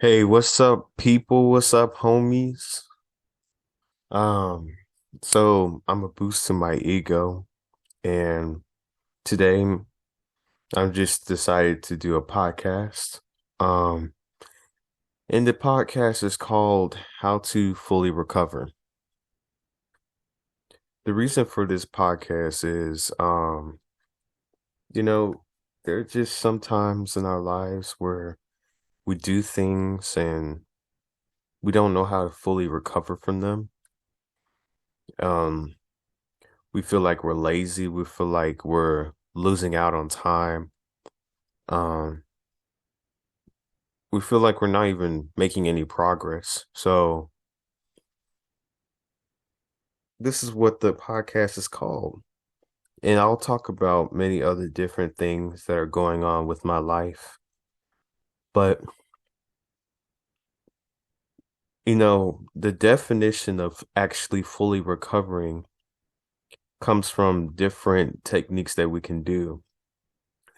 Hey, what's up, people? What's up, homies? Um, so I'm a boost to my ego, and today I'm just decided to do a podcast. Um, and the podcast is called How to Fully Recover. The reason for this podcast is, you know, there are just sometimes in our lives where we do things and we don't know how to fully recover from them. Um, we feel like we're lazy. We feel like we're losing out on time. Um, we feel like we're not even making any progress. So this is what the podcast is called. And I'll talk about many other different things that are going on with my life. But, the definition of actually fully recovering comes from different techniques that we can do.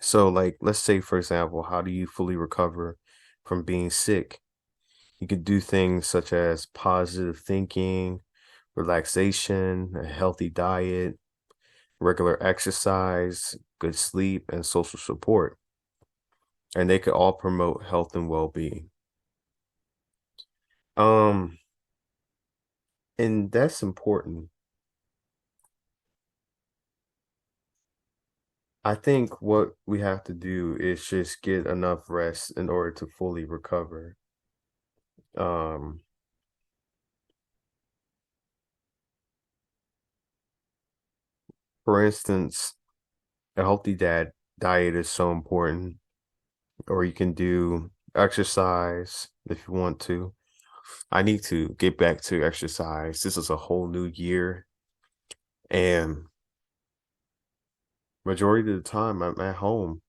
So, like, let's say, for example, how do you fully recover from being sick? You could do things such as positive thinking, relaxation, a healthy diet, regular exercise, good sleep, and social support. And they could all promote health and well-being. Um, and that's important. I think what we have to do is just get enough rest in order to fully recover. Um, for instance, a healthy diet is so important, or you can do exercise if you want to. I need to get back to exercise. This is a whole new year, and majority of the time I'm at home.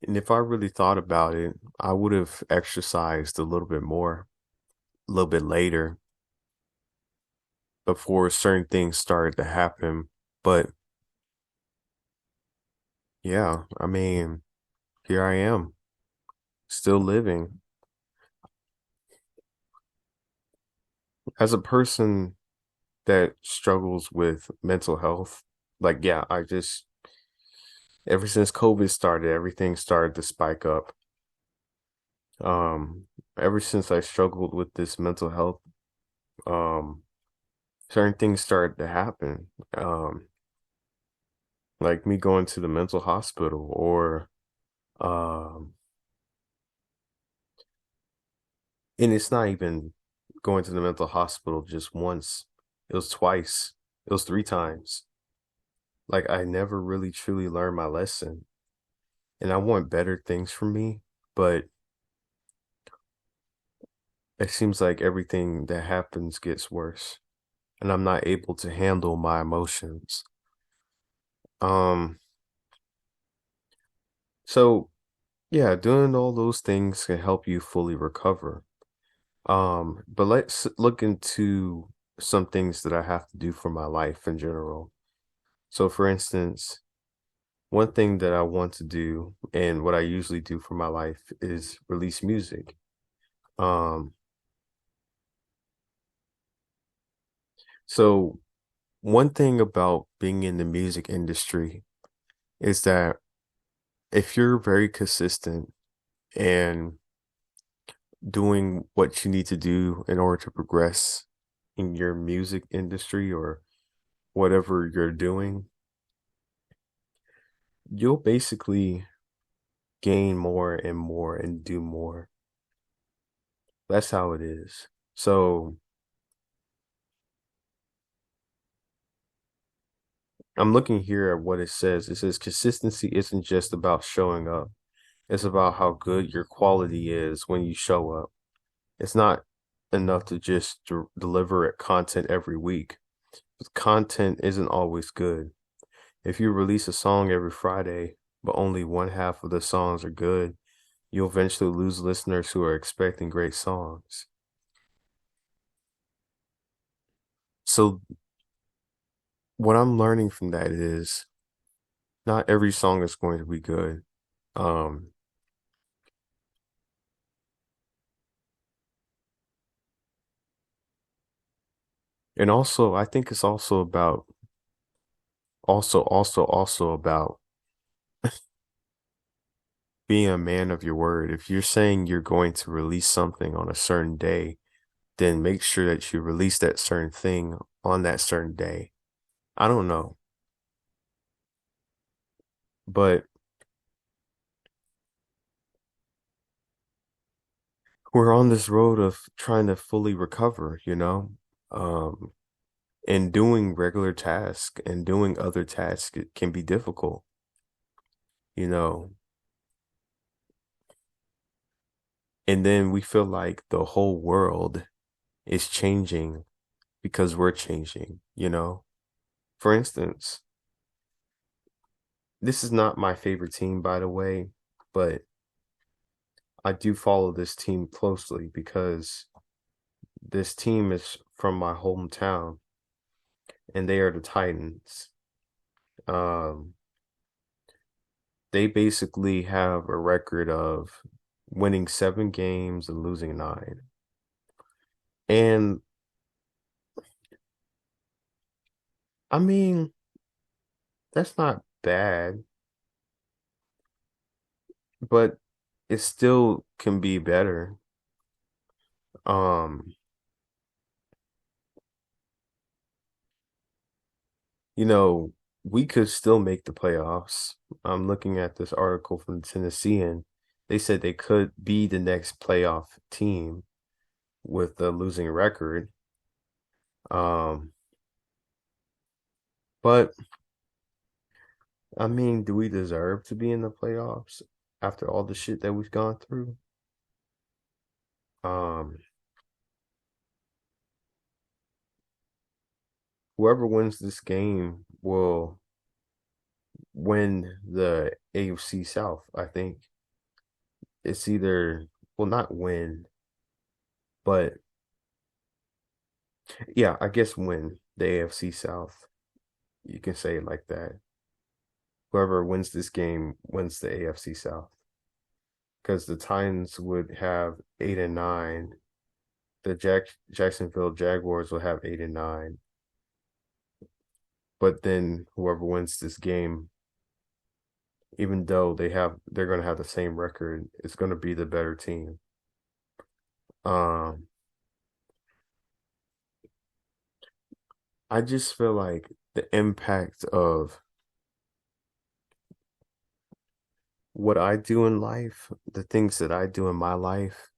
And if I really thought about it, I would have exercised a little bit more, a little bit later before certain things started to happen. But yeah, I mean, here I am, still living. As a person that struggles with mental health, like, yeah, ever since COVID started, everything started to spike up. Um, ever since I struggled with this mental health, um, certain things started to happen. Like me going to the mental hospital or, um, and it's not even going to the mental hospital just once. It was twice. It was three times. Like I never really truly learned my lesson. And I want better things for me, but it seems like everything that happens gets worse, and I'm not able to handle my emotions. Um, so yeah, doing all those things can help you fully recover. But let's look into some things that I have to do for my life in general. So for instance, one thing that I want to do and what I usually do for my life is release music. Um, so one thing about being in the music industry is that if you're very consistent and doing what you need to do in order to progress in your music industry or whatever you're doing, you'll basically gain more and more and do more. That's how it is. So I'm looking here at what it says. It says consistency isn't just about showing up. It's about how good your quality is when you show up. It's not enough to just deliver it content every week. Content isn't always good. If you release a song every Friday, but only one half of the songs are good, you'll eventually lose listeners who are expecting great songs. So what I'm learning from that is not every song is going to be good. Um, And also, I think it's also about also about being a man of your word. If you're saying you're going to release something on a certain day, then make sure that you release that certain thing on that certain day. I don't know, but we're on this road of trying to fully recover, um, and doing regular tasks and doing other tasks it can be difficult, you know, and then we feel like the whole world is changing because we're changing. For instance, this is not my favorite team, by the way, but I do follow this team closely because this team is from my hometown and they are the Titans. Um, they basically have a record of winning 7 games and losing 9. And I mean, that's not bad, but it still can be better. Um, you know, we could still make the playoffs. I'm looking at this article from the Tennessean. They said they could be the next playoff team with a losing record. Um, but I mean, do we deserve to be in the playoffs after all the shit that we've gone through? Um, whoever wins this game will win the AFC South, I think. It's either, well, not win, but yeah, I guess win the AFC South. You can say it like that. Whoever wins this game wins the AFC South. Because the Titans would have 8 and 9. The Jacksonville Jaguars will have 8 and 9. But then whoever wins this game, even though they're gonna have the same record, it's gonna be the better team. Um, I just feel like the impact of what I do in life, the things that I do in my life,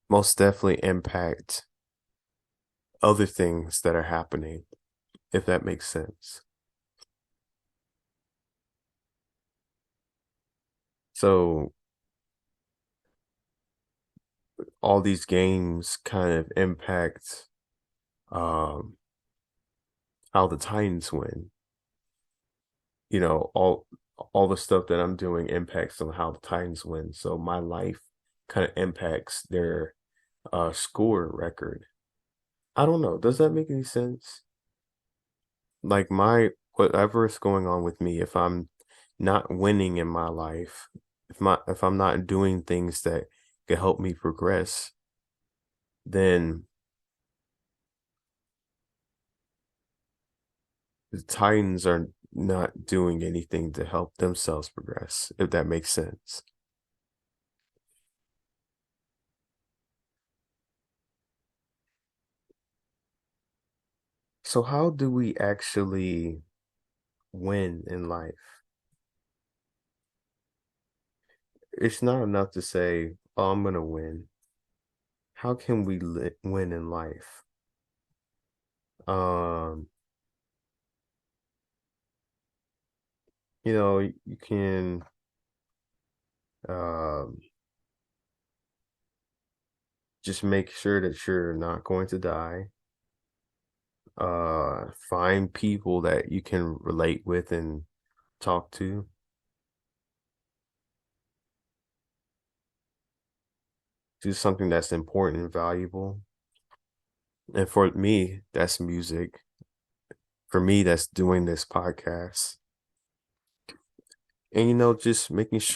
most definitely impact other things that are happening, if that makes sense. So all these games kind of impact um how the Titans win. You know, all the stuff that I'm doing impacts on how the Titans win. So my life kind of impacts their score record. I don't know. Does that make any sense? Like my whatever is going on with me, if I'm not winning in my life, if I'm not doing things that can help me progress, then the Titans are not doing anything to help themselves progress, if that makes sense. So how do we actually win in life? It's not enough to say, "Oh, I'm gonna win." How can we win in life? Um, you can um just make sure that you're not going to die. Find people that you can relate with and talk to. Do something that's important and valuable. And for me, that's music. For me, that's doing this podcast. And just making sure